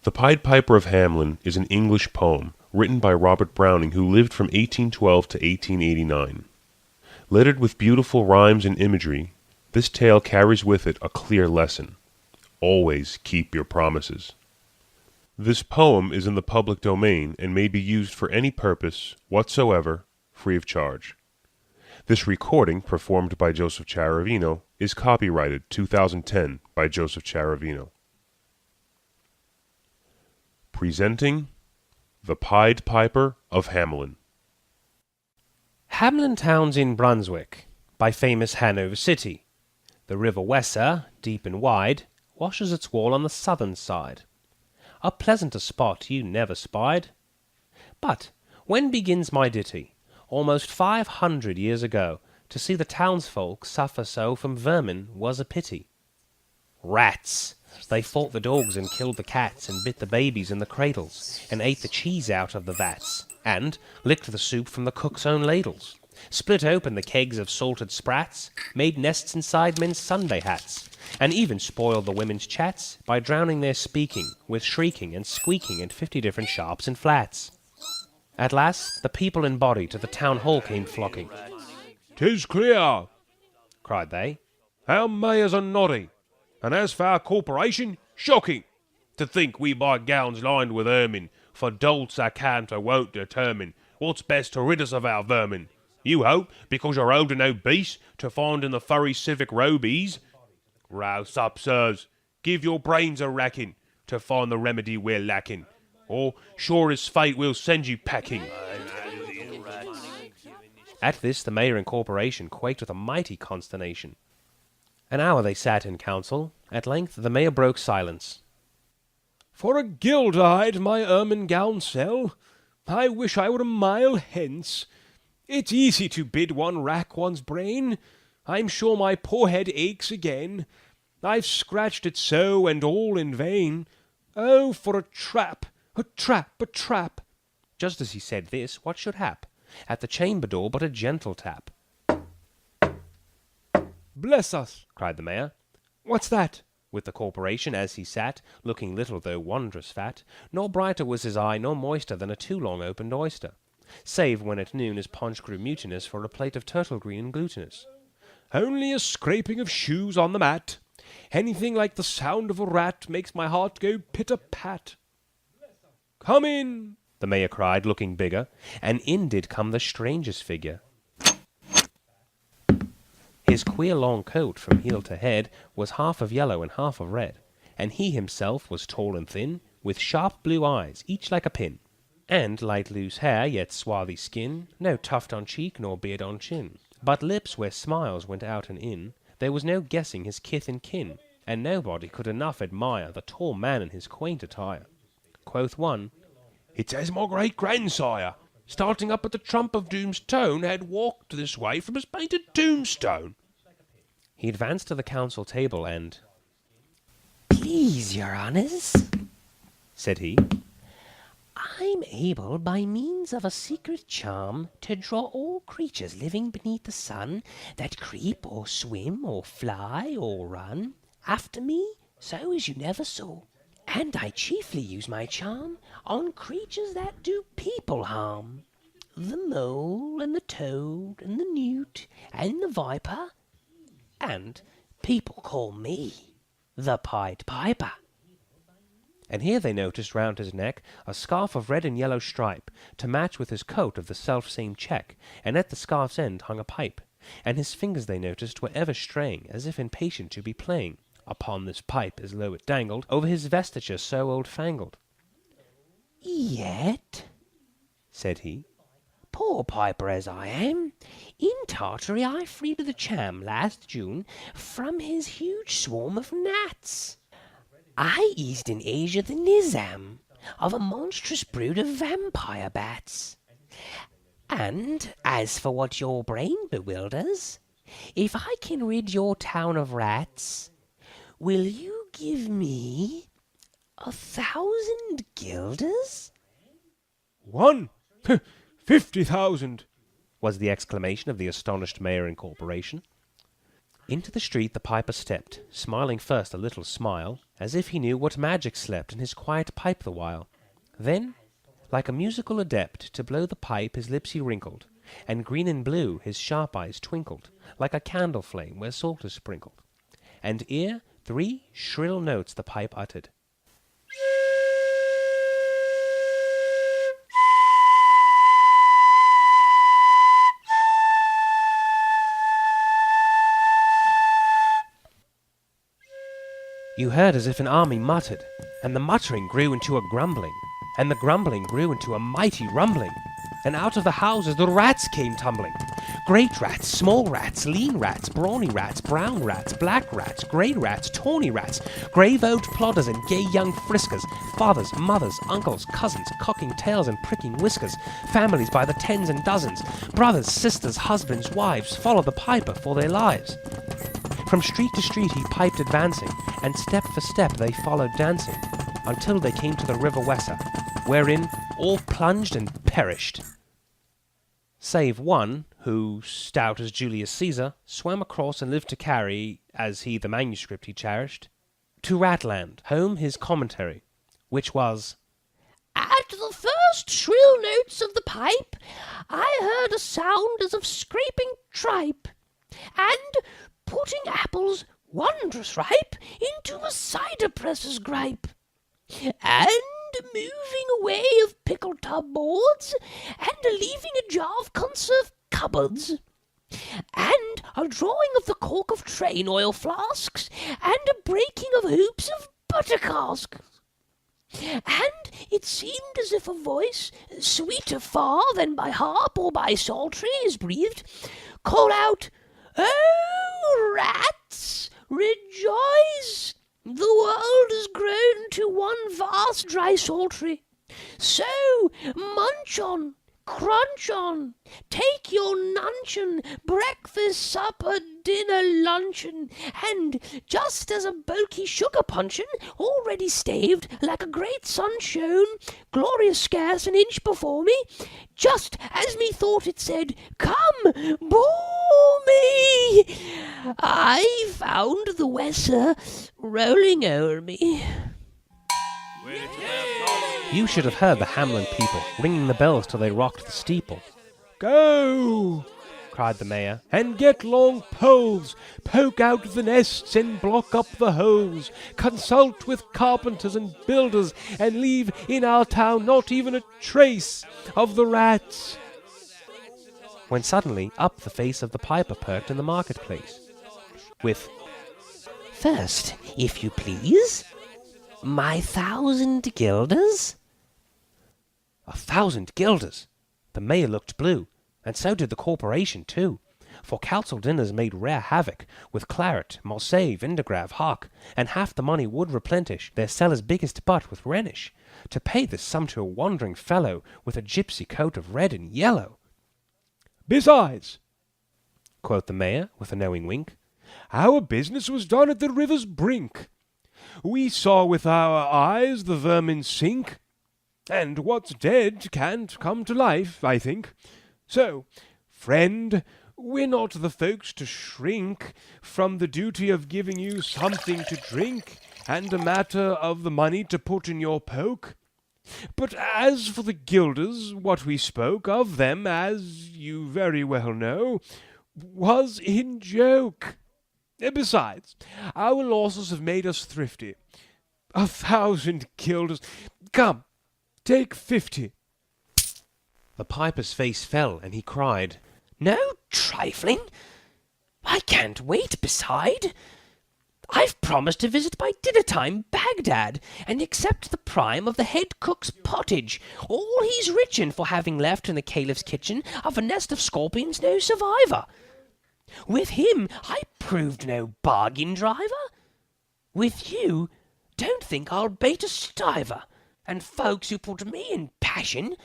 The Pied Piper of Hamelin is an English poem written by Robert Browning, who lived from 1812 to 1889. Littered with beautiful rhymes and imagery, this tale carries with it a clear lesson. Always keep your promises. This poem is in the public domain and may be used for any purpose whatsoever, free of charge. This recording, performed by Joseph Charavino, is copyrighted 2010 by Joseph Charavino. Presenting The Pied Piper of Hamelin. Hamelin town's in Brunswick, by famous Hanover City. The river Weser, deep and wide, washes its wall on the southern side. A pleasanter spot you never spied. But when begins my ditty? Almost 500 years ago, to see the townsfolk suffer so from vermin was a pity. Rats! They fought the dogs and killed the cats, and bit the babies in the cradles, and ate the cheese out of the vats, and licked the soup from the cook's own ladles, split open the kegs of salted sprats, made nests inside men's Sunday hats, and even spoiled the women's chats by drowning their speaking with shrieking and squeaking in 50 different sharps and flats. At last the people in body to the town hall came flocking. "'Tis clear," cried they. "our mayors are noddy, and as for our corporation, shocking. To think we buy gowns lined with ermine, for dolts our canter won't determine what's best to rid us of our vermin. You hope, because you're old and obese, to find in the furry civic robies. Rouse up, sirs, give your brains a racking, to find the remedy we're lacking, or sure as fate we'll send you packing." At this the mayor and corporation quaked with a mighty consternation. An hour they sat in council. At length the mayor broke silence. "For a guild I'd my ermine gown sell. I wish I were a mile hence. It's easy to bid one rack one's brain. I'm sure my poor head aches again. I've scratched it so, and all in vain. Oh, for a trap, a trap, a trap!" Just as he said this, what should hap? At the chamber door but a gentle tap. "Bless us!" cried the mayor, "What's that?" with the corporation as he sat, looking little though wondrous fat, nor brighter was his eye, nor moister than a too long opened oyster, save when at noon his paunch grew mutinous for a plate of turtle green and glutinous. "Only a scraping of shoes on the mat. Anything like the sound of a rat makes my heart go pit-a-pat." "Come in!" the mayor cried, looking bigger, and in did come the strangest figure. His queer long coat from heel to head was half of yellow and half of red, and he himself was tall and thin, with sharp blue eyes, each like a pin, and light loose hair, yet swarthy skin, no tuft on cheek nor beard on chin, but lips where smiles went out and in. There was no guessing his kith and kin, and nobody could enough admire the tall man in his quaint attire. Quoth one, "It's as my great-grandsire, starting up at the trump of doom's tone, had walked this way from his painted tombstone." He advanced to the council table and, "Please, your honours," said he, "I'm able, by means of a secret charm, to draw all creatures living beneath the sun, that creep or swim or fly or run, after me, so as you never saw. And I chiefly use my charm on creatures that do people harm. The mole and the toad and the newt and the viper, and people call me the Pied Piper." and here they noticed round his neck a scarf of red and yellow stripe, to match with his coat of the self-same check, and at the scarf's end hung a pipe, and his fingers they noticed were ever straying, as if impatient to be playing upon this pipe, as low it dangled over his vesture so old-fangled. "Yet," said he, "poor piper as I am, in Tartary I freed the cham last June from his huge swarm of gnats. I eased in Asia the nizam of a monstrous brood of vampire bats. And as for what your brain bewilders, if I can rid your town of rats, will you give me 1,000 guilders?" "One! 50,000! was the exclamation of the astonished mayor and corporation. Into the street the piper stepped, smiling first a little smile, as if he knew what magic slept in his quiet pipe the while. Then, like a musical adept, to blow the pipe his lips he wrinkled, and green and blue his sharp eyes twinkled, like a candle flame where salt is sprinkled. And ere 3 shrill notes the pipe uttered. You heard as if an army muttered, and the muttering grew into a grumbling, and the grumbling grew into a mighty rumbling, and out of the houses the rats came tumbling. Great rats, small rats, lean rats, brawny rats, brown rats, black rats, grey rats, tawny rats, grave-oaked plodders and gay young friskers, fathers, mothers, uncles, cousins, cocking tails and pricking whiskers, families by the tens and dozens, brothers, sisters, husbands, wives, follow the piper for their lives. From street to street he piped advancing, and step for step they followed dancing, until they came to the river Weser, wherein all plunged and perished. Save one, who, stout as Julius Caesar, swam across and lived to carry, as he the manuscript he cherished, to Ratland, home his commentary, which was, At the first shrill notes of the pipe, I heard a sound as of scraping tripe, and putting apples wondrous ripe into a cider presser's gripe, and moving away of pickle tub boards, and leaving a jar of conserve cupboards, and a drawing of the cork of train oil flasks, and a breaking of hoops of butter casks. And it seemed as if a voice, sweeter far than by harp or by psaltery is breathed, call out, "Oh, rats, rejoice! The world has grown to one vast dry psaltery. So munch on, crunch on, take your nuncheon, breakfast, supper, dinner, luncheon, and just as a bulky sugar puncheon, already staved, like a great sun shone, glorious scarce an inch before me, just as methought it said, come, bore me, I found the Weser rolling o'er me." You should have heard the Hamelin people ringing the bells till they rocked the steeple. Go! Cried the mayor. And get long poles, poke out the nests and block up the holes, consult with carpenters and builders, and leave in our town not even a trace of the rats. When suddenly up the face of the piper perked in the marketplace, with, "First, if you please, my 1,000 guilders." 1,000 guilders! The mayor looked blue, and so did the corporation too, for council dinners made rare havoc, with claret, Marseille, Vindegrave, Hock, and half the money would replenish their cellar's biggest butt with Rhenish, to pay this sum to a wandering fellow with a gypsy coat of red and yellow. Besides, Quoth the mayor, with a knowing wink, our business was done at the river's brink. We saw with our eyes the vermin sink, and what's dead can't come to life, I think. So, friend, we're not the folks to shrink from the duty of giving you something to drink, and a matter of the money to put in your poke. But as for the guilders, what we spoke of them, as you very well know, was in joke. Besides, our losses have made us thrifty. 1,000 guilders. Come, take 50. the piper's face fell, and he cried, "No trifling. I can't wait beside. I've promised to visit by dinner time Baghdad, and accept the prime of the head cook's pottage, all he's rich in for having left in the caliph's kitchen of a nest of scorpions no survivor. With him I proved no bargain driver. With you, don't think I'll bait a stiver, and folks who put me in passion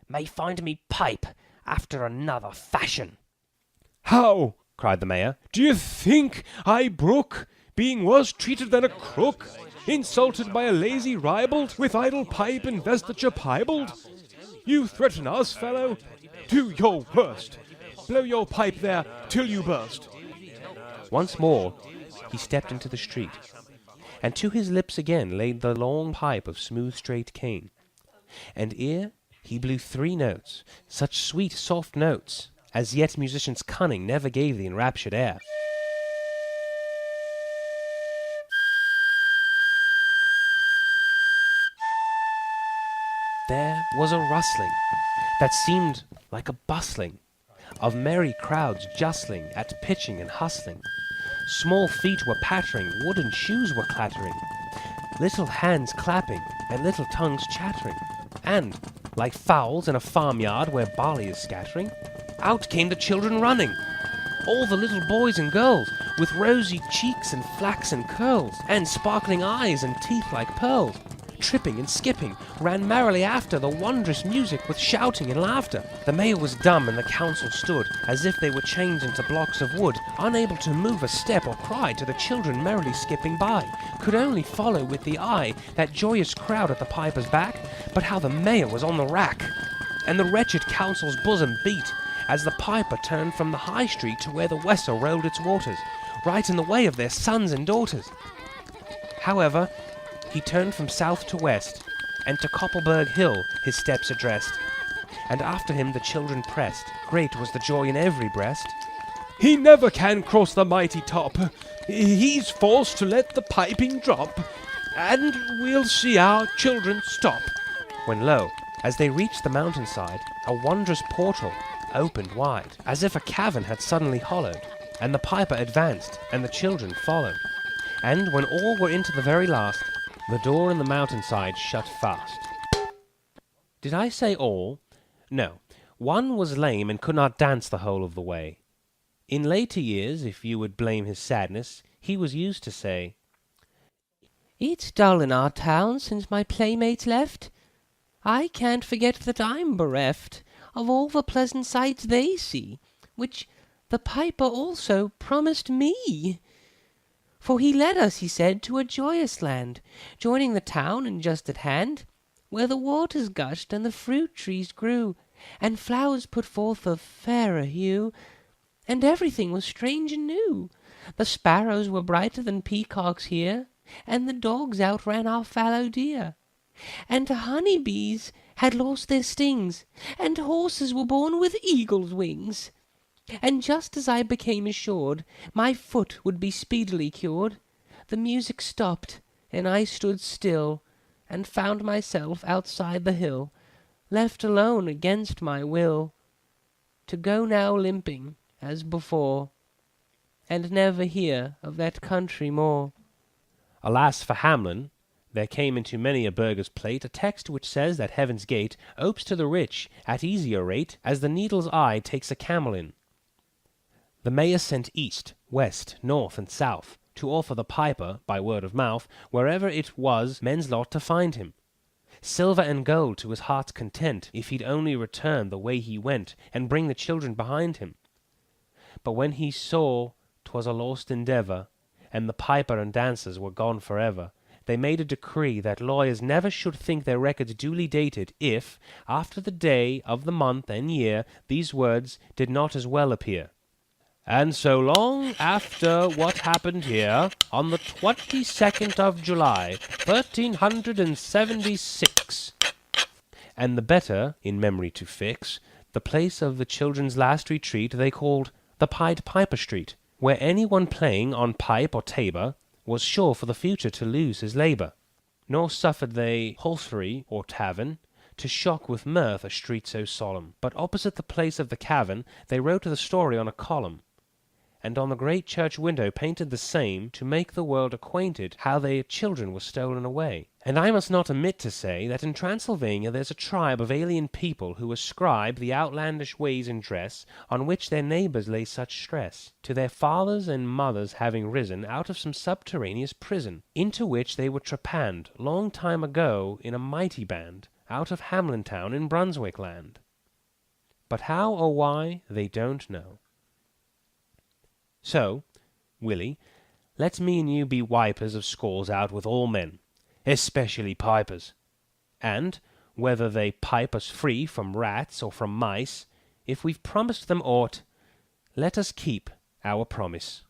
may find me pipe after another fashion." How? cried the mayor. Do you think I brook being worse treated than a crook, insulted by a lazy ribald, with idle pipe and vestiture piebald? You threaten us, fellow? Do your worst. Blow your pipe there till you burst. Once more he stepped into the street, and to his lips again laid the long pipe of smooth straight cane. And ere he blew 3 notes, such sweet soft notes, as yet musician's cunning never gave the enraptured air. There was a rustling that seemed like a bustling of merry crowds justling at pitching and hustling. Small feet were pattering, wooden shoes were clattering, little hands clapping, and little tongues chattering. And, like fowls in a farmyard where barley is scattering, out came the children running, all the little boys and girls, with rosy cheeks and flaxen curls, and sparkling eyes and teeth like pearls. Tripping and skipping, ran merrily after the wondrous music with shouting and laughter. The mayor was dumb and the council stood, as if they were chained into blocks of wood, unable to move a step or cry to the children merrily skipping by, could only follow with the eye that joyous crowd at the piper's back. But how the mayor was on the rack, and the wretched council's bosom beat, as the piper turned from the high street to where the Weser rolled its waters, right in the way of their sons and daughters. However, he turned from south to west, and to Koppelberg Hill his steps addressed. And after him the children pressed, great was the joy in every breast. He never can cross the mighty top. He's forced to let the piping drop, and we'll see our children stop. When lo, as they reached the mountainside, a wondrous portal opened wide, as if a cavern had suddenly hollowed, and the piper advanced, and the children followed. And when all were into the very last, the door in the mountainside shut fast. Did I say all? No. One was lame and could not dance the whole of the way. In later years, if you would blame his sadness, he was used to say, "It's dull in our town since my playmates left. I can't forget that I'm bereft of all the pleasant sights they see, which the piper also promised me. For he led us, he said, to a joyous land, joining the town and just at hand, where the waters gushed and the fruit trees grew, and flowers put forth a fairer hue, and everything was strange and new. The sparrows were brighter than peacocks here, and the dogs outran our fallow deer, and the honey bees had lost their stings, and horses were born with eagles' wings. And just as I became assured my foot would be speedily cured, the music stopped, and I stood still, and found myself outside the hill, left alone against my will, to go now limping as before, and never hear of that country more." Alas for Hamelin, there came into many a burgher's plate a text which says that heaven's gate opes to the rich at easier rate as the needle's eye takes a camel in. The mayor sent east, west, north, and south, to offer the piper, by word of mouth, wherever it was men's lot to find him. Silver and gold to his heart's content, if he'd only return the way he went, and bring the children behind him. But when he saw 'twas a lost endeavour, and the piper and dancers were gone forever, they made a decree that lawyers never should think their records duly dated, if, after the day of the month and year, these words did not as well appear. "And so long after what happened here, on the 22nd of July, 1376, and the better, in memory to fix, the place of the children's last retreat they called the Pied Piper Street, where any one playing on pipe or tabor was sure for the future to lose his labour. Nor suffered they hostelry or tavern to shock with mirth a street so solemn, but opposite the place of the cavern they wrote the story on a column, and on the great church window painted the same, to make the world acquainted how their children were stolen away. And I must not omit to say that in Transylvania there's a tribe of alien people who ascribe the outlandish ways and dress on which their neighbours lay such stress to their fathers and mothers having risen out of some subterraneous prison, into which they were trepanned long time ago in a mighty band, out of Hamelin town in Brunswick land. But how or why they don't know. So, Willie, let me and you be wipers of scores out with all men, especially pipers. And, whether they pipe us free from rats or from mice, if we've promised them aught, let us keep our promise.